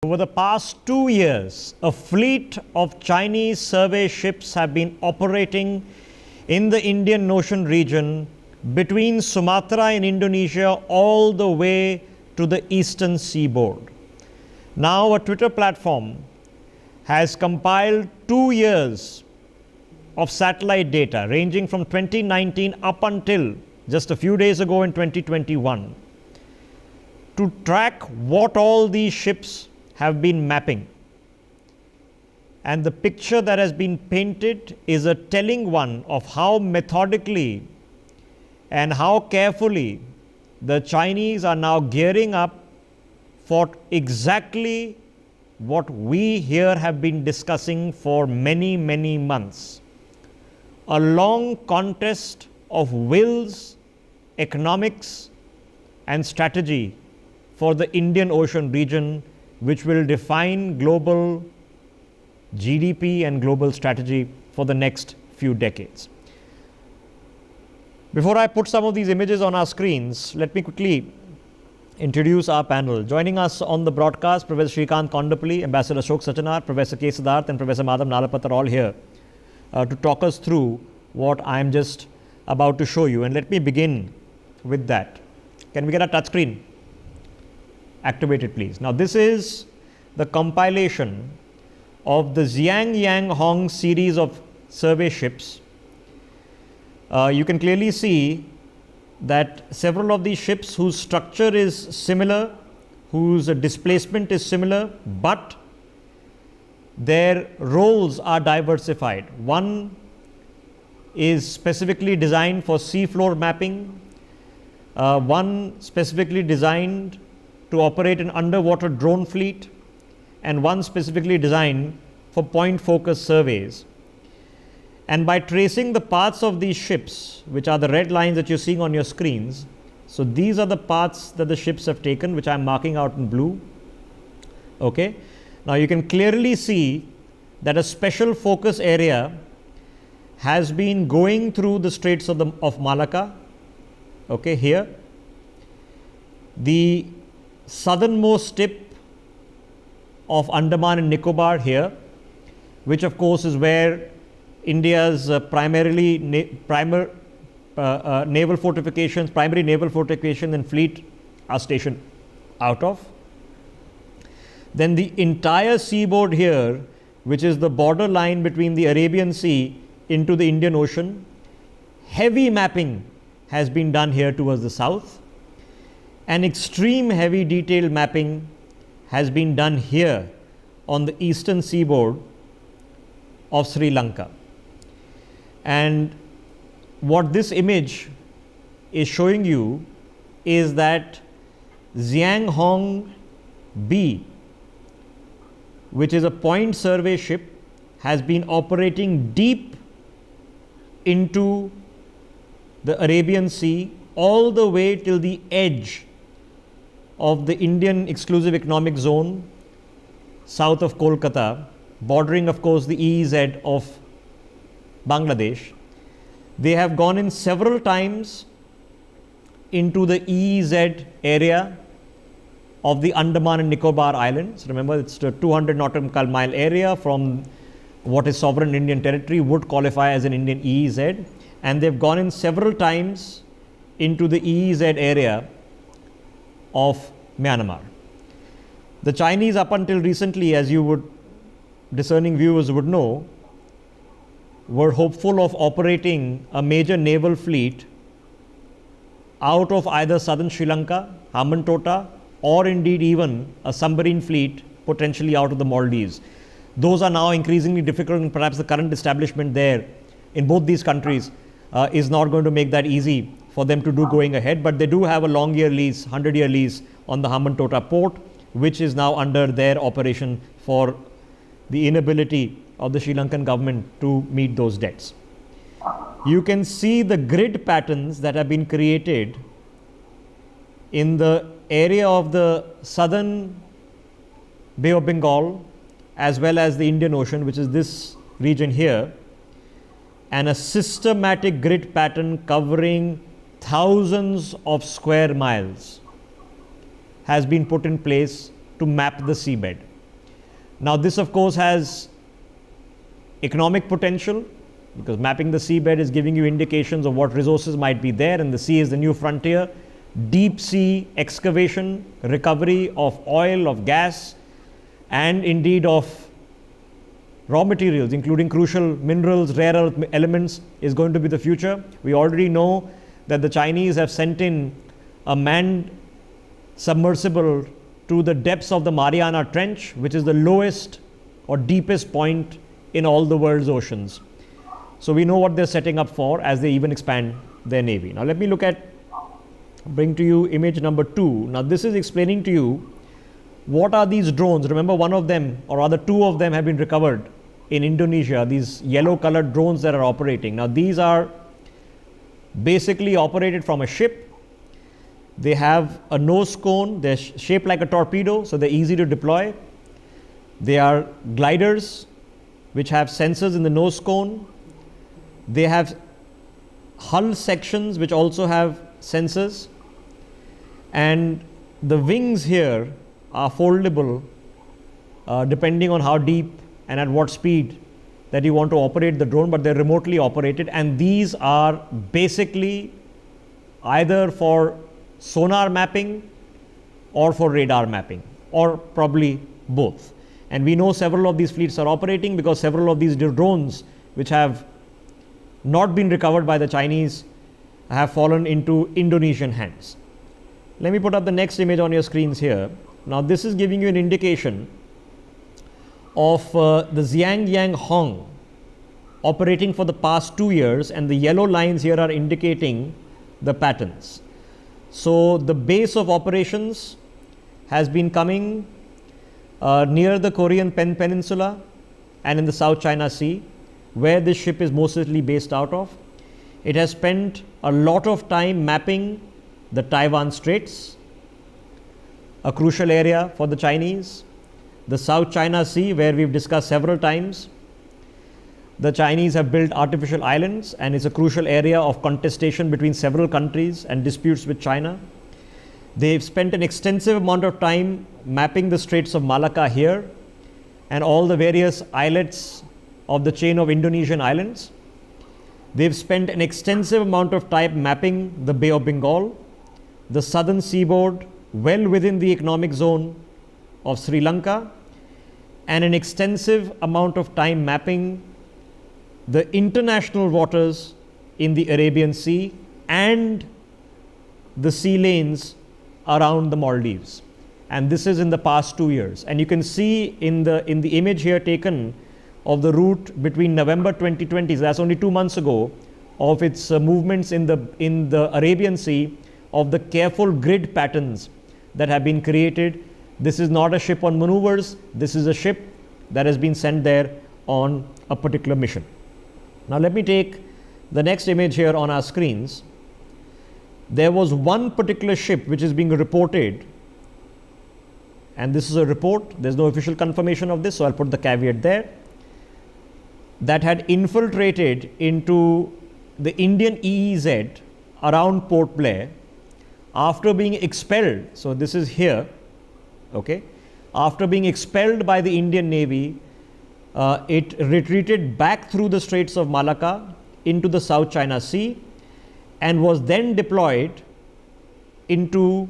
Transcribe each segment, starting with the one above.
Over the past 2 years, a fleet of Chinese survey ships have been operating in the Indian Ocean region between Sumatra in Indonesia all the way to the eastern seaboard. Now, a Twitter platform has compiled 2 years of satellite data ranging from 2019 up until just a few days ago in 2021 to track what all these ships have been mapping. And the picture that has been painted is a telling one of how methodically and how carefully the Chinese are now gearing up for exactly what we here have been discussing for many, many months. A long contest of wills, economics, and strategy for the Indian Ocean region, which will define global GDP and global strategy for the next few decades. Before I put some of these images on our screens, let me quickly introduce our panel. Joining us on the broadcast, Professor Shrikant Kondapalli, Ambassador Ashok Sachanar, Professor ksiddhartha, and Professor Madhav Nalapat are all here to talk us through what I am just about to show you. And let me begin with that. Can we get a touch screen activated, please? Now, this is the compilation of the Xiang Yang Hong series of survey ships. You can clearly see that several of these ships whose structure is similar, whose displacement is similar, but their roles are diversified. One is specifically designed for seafloor mapping, one specifically designed to operate an underwater drone fleet, and one specifically designed for point focus surveys. And by tracing the paths of these ships, which are the red lines that you're seeing on your screens, so these are the paths that the ships have taken, which I'm marking out in blue. Okay. Now you can clearly see that a special focus area has been going through the Straits of Malacca. Okay, here. The southernmost tip of Andaman and Nicobar here, which of course is where India's primary naval fortifications and fleet are stationed out of. Then the entire seaboard here, which is the border line between the Arabian Sea into the Indian Ocean. Heavy mapping has been done here towards the south, and extreme heavy detailed mapping has been done here on the eastern seaboard of Sri Lanka. And what this image is showing you is that Xiang Hong B, which is a point survey ship, has been operating deep into the Arabian Sea all the way till the edge of the Indian exclusive economic zone south of Kolkata, bordering of course the EEZ of Bangladesh. They have gone in several times into the EEZ area of the Andaman and Nicobar Islands. Remember, it's a 200 nautical mile area from what is sovereign Indian territory, would qualify as an Indian EEZ, and they've gone in several times into the EEZ area of Myanmar. The Chinese, up until recently, as you would, discerning viewers would know, were hopeful of operating a major naval fleet out of either southern Sri Lanka, Hambantota, or indeed even a submarine fleet potentially out of the Maldives. Those are now increasingly difficult, and perhaps the current establishment there in both these countries is not going to make that easy for them to do going ahead. But they do have a long year lease, 100-year lease on the Hambantota port, which is now under their operation for the inability of the Sri Lankan government to meet those debts. You can see the grid patterns that have been created in the area of the southern Bay of Bengal as well as the Indian Ocean, which is this region here, and a systematic grid pattern covering thousands of square miles has been put in place to map the seabed. Now this of course has economic potential, because mapping the seabed is giving you indications of what resources might be there, and the sea is the new frontier. Deep sea excavation, recovery of oil, of gas, and indeed of raw materials, including crucial minerals, rare earth elements, is going to be the future. We already know that the Chinese have sent in a manned submersible to the depths of the Mariana Trench, which is the lowest or deepest point in all the world's oceans. So we know what they're setting up for as they even expand their navy. Now let me bring to you image number 2. Now this is explaining to you what are these drones. Remember, one of them, or rather two of them, have been recovered in Indonesia, these yellow colored drones that are operating. Now these are basically operated from a ship. They have a nose cone, they're shaped like a torpedo, so they're easy to deploy. They are gliders which have sensors in the nose cone. They have hull sections which also have sensors, and the wings here are foldable depending on how deep and at what speed that you want to operate the drone, but they're remotely operated, and these are basically either for sonar mapping or for radar mapping, or probably both. And we know several of these fleets are operating because several of these drones which have not been recovered by the Chinese have fallen into Indonesian hands. Let me put up the next image on your screens here. Now this is giving you an indication of the Xiang Yang Hong operating for the past 2 years, and the yellow lines here are indicating the patterns. So the base of operations has been coming near the Korean Peninsula and in the South China Sea, where this ship is mostly based out of. It has spent a lot of time mapping the Taiwan Straits, a crucial area for the Chinese, the South China Sea, where we've discussed several times. The Chinese have built artificial islands, and it's a crucial area of contestation between several countries and disputes with China. They've spent an extensive amount of time mapping the Straits of Malacca here and all the various islets of the chain of Indonesian islands. They've spent an extensive amount of time mapping the Bay of Bengal, the southern seaboard well within the economic zone of Sri Lanka, and an extensive amount of time mapping the international waters in the Arabian Sea and the sea lanes around the Maldives. And this is in the past 2 years. And you can see in the image here taken of the route between November 2020, so that's only 2 months ago, of its movements in the Arabian Sea, of the careful grid patterns that have been created. This is not a ship on maneuvers. This is a ship that has been sent there on a particular mission. Now let me take the next image here on our screens. There was one particular ship which is being reported, and this is a report, there's no official confirmation of this, so I'll put the caveat there, that had infiltrated into the Indian EEZ around Port Blair after being expelled. So this is here, okay. After being expelled by the Indian Navy, it retreated back through the Straits of Malacca into the South China Sea and was then deployed into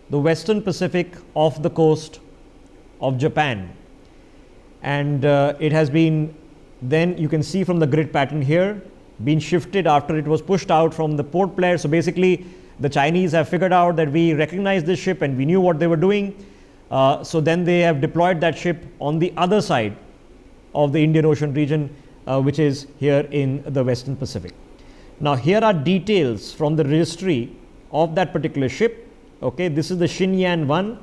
the Western Pacific off the coast of Japan. And it has been, then you can see from the grid pattern here, been shifted after it was pushed out from the Port Blair. So basically the Chinese have figured out that we recognize this ship and we knew what they were doing. So then they have deployed that ship on the other side of the Indian Ocean region, which is here in the Western Pacific. Now here are details from the registry of that particular ship. Okay, this is the Xiang 1,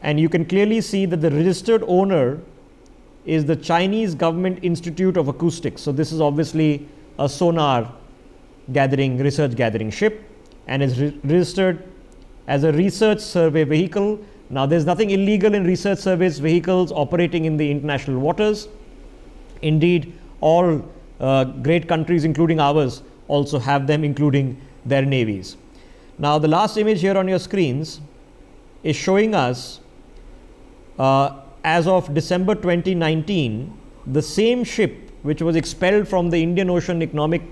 and you can clearly see that the registered owner is the Chinese Government Institute of Acoustics. So this is obviously a sonar gathering, research gathering ship, and is registered as a research survey vehicle. Now there's nothing illegal in research service vehicles operating in the international waters. Indeed, all great countries, including ours, also have them, including their navies. Now the last image here on your screens is showing us as of December 2019, the same ship which was expelled from the Indian Ocean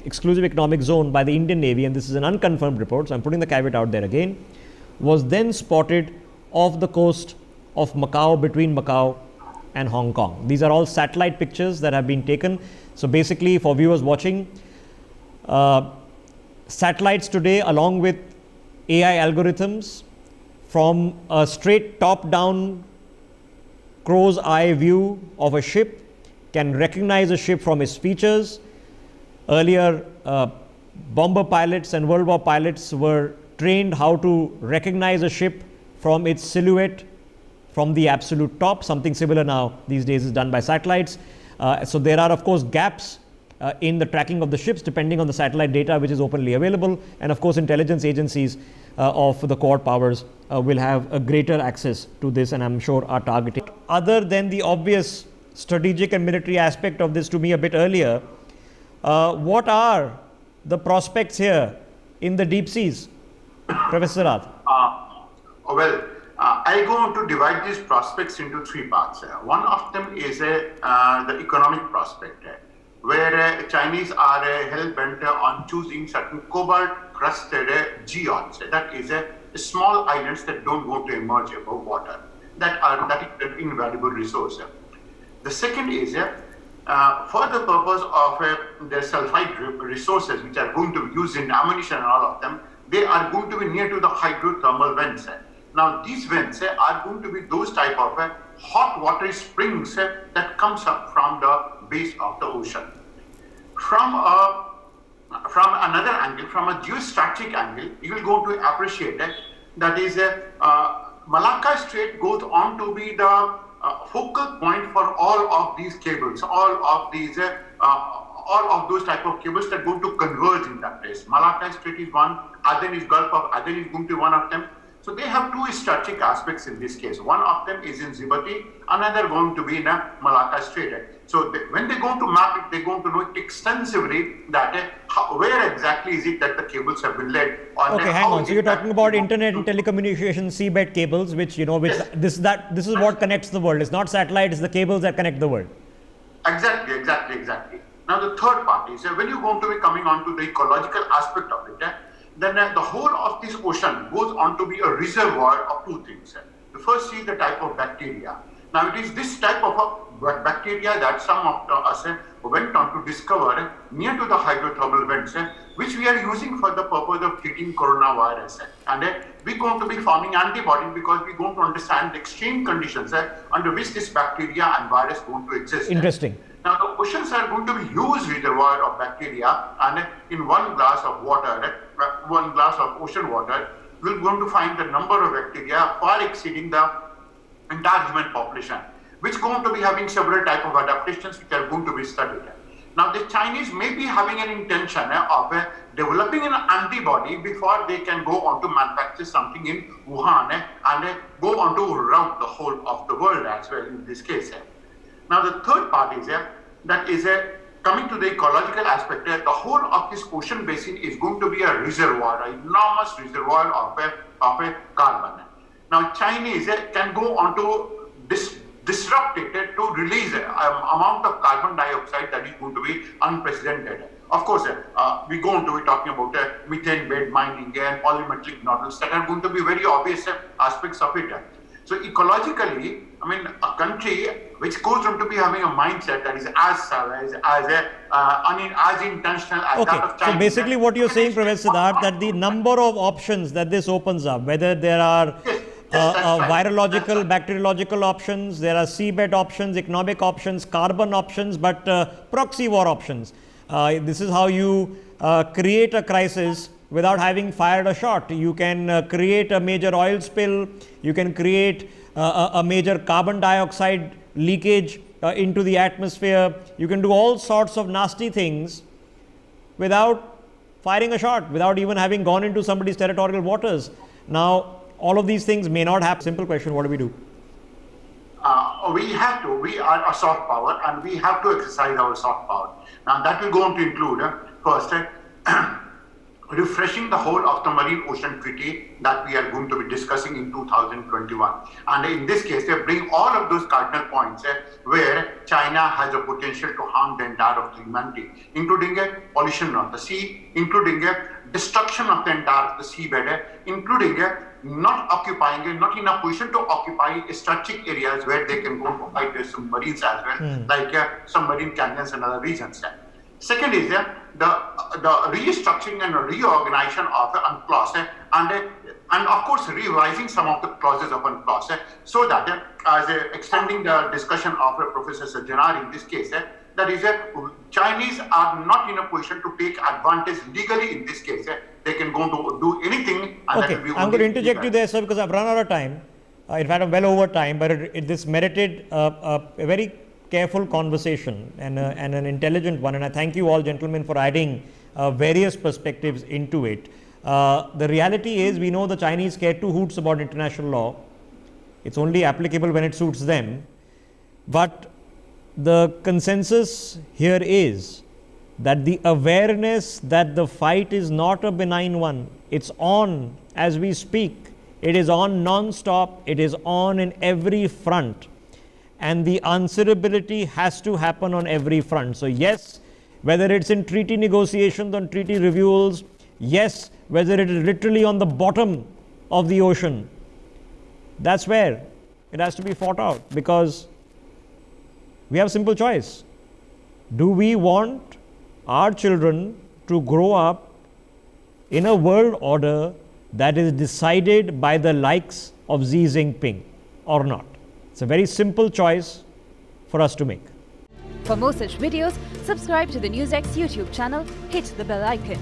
exclusive economic zone by the Indian Navy, and this is an unconfirmed report, so I'm putting the caveat out there again, was then spotted off the coast of Macau, between Macau and Hong Kong. These are all satellite pictures that have been taken. So basically, for viewers watching, satellites today, along with AI algorithms, from a straight top-down crow's eye view of a ship, can recognize a ship from its features. Earlier, bomber pilots and World War pilots were trained how to recognize a ship from its silhouette from the absolute top. Something similar now these days is done by satellites. So there are, of course, gaps in the tracking of the ships depending on the satellite data which is openly available, and of course intelligence agencies of the Quad powers will have a greater access to this, and I'm sure are targeting. Other than the obvious strategic and military aspect of this to me a bit earlier, what are the prospects here in the deep seas, Professor Siddhartha? I'm going to divide these prospects into three parts. One of them is the economic prospect, where Chinese are hell-bent on choosing certain cobalt-crusted geons, that is small islands that don't want to emerge above water, that is an invaluable resource. The second is for the purpose of the sulfide resources which are going to be used in ammunition and all of them, they are going to be near to the hydrothermal vents. Now these vents are going to be those type of hot water springs that comes up from the base of the ocean. From another angle, from a geostrategic angle, you will go to appreciate that is Malacca Strait goes on to be the focal point for all of these cables, all of those type of cables that go to converge in that place. Malacca Strait is one, Aden is Gulf of Aden is going to be one of them. So they have two strategic aspects in this case. One of them is in Djibouti, another going to be in Malacca Strait. So when they go to map it, they're going to know extensively that where exactly is it that the cables have been laid. Okay, hang on. So you're talking about internet and telecommunication seabed cables, which yes. this is what connects the world. It's not satellite; it's the cables that connect the world. Exactly. Now the third part is when you're going to be coming on to the ecological aspect of it, then the whole of this ocean goes on to be a reservoir of two things. The first is the type of bacteria. Now it is this type of bacteria that some of us went on to discover near to the hydrothermal vents, which we are using for the purpose of treating coronavirus. And we're going to be forming antibodies because we're going to understand the extreme conditions under which this bacteria and virus are going to exist. Interesting. Now the oceans are going to be huge reservoir of bacteria, and in one glass of water, one glass of ocean water, we're going to find the number of bacteria far exceeding the entire human population, which is going to be having several type of adaptations which are going to be studied. Now the Chinese may be having an intention of developing an antibody before they can go on to manufacture something in Wuhan and go on to rout the whole of the world as well in this case. Now the third part is that is coming to the ecological aspect. The whole of this ocean basin is going to be a reservoir, an enormous reservoir of a carbon. Now Chinese can go on to disrupt it to release an amount of carbon dioxide that is going to be unprecedented. Of course, we're going to be talking about methane bed mining and polymetallic nodules that are going to be very obvious aspects of it. So ecologically, I mean, a country which goes on to be having a mindset that is as savage, as intentional as that of China. So basically what you're saying, Professor Siddharth, that the number of options that this opens up, whether there are virological, bacteriological options, there are seabed options, economic options, carbon options, but proxy war options. This is how you create a crisis without having fired a shot. You can create a major oil spill, you can create a major carbon dioxide leakage into the atmosphere, you can do all sorts of nasty things without firing a shot, without even having gone into somebody's territorial waters. Now, all of these things may not happen. Simple question, what do we do? We have to. We are a soft power and we have to exercise our soft power. Now that will go on to include first refreshing the whole of the Marine Ocean Treaty that we are going to be discussing in 2021. And in this case, they bring all of those cardinal points where China has a potential to harm the entire of humanity, including pollution of the sea, including destruction of the entire of the seabed, including not occupying, not in a position to occupy strategic areas where they can go to fight their submarines as well, like submarine canyons and other regions. Second is the restructuring and reorganization of the UNCLOS and of course revising some of the clauses of UNCLOS so that as extending the discussion of Professor Sajjanar in this case, that is Chinese are not in a position to take advantage legally in this case. They can go to do anything. And okay, I'm going to interject you there, sir, because I've run out of time. In fact, I'm well over time, but this merited a very careful conversation and an intelligent one, and I thank you all gentlemen for adding various perspectives into it. The reality is we know the Chinese care two hoots about international law. It's only applicable when it suits them, but the consensus here is that the awareness that the fight is not a benign one, it's on as we speak, it is on non-stop, it is on in every front. And the answerability has to happen on every front. So yes, whether it's in treaty negotiations, on treaty reviews, yes, whether it is literally on the bottom of the ocean, that's where it has to be fought out, because we have a simple choice. Do we want our children to grow up in a world order that is decided by the likes of Xi Jinping or not? It's a very simple choice for us to make. For more such videos, subscribe to the NewsX YouTube channel, hit the bell icon.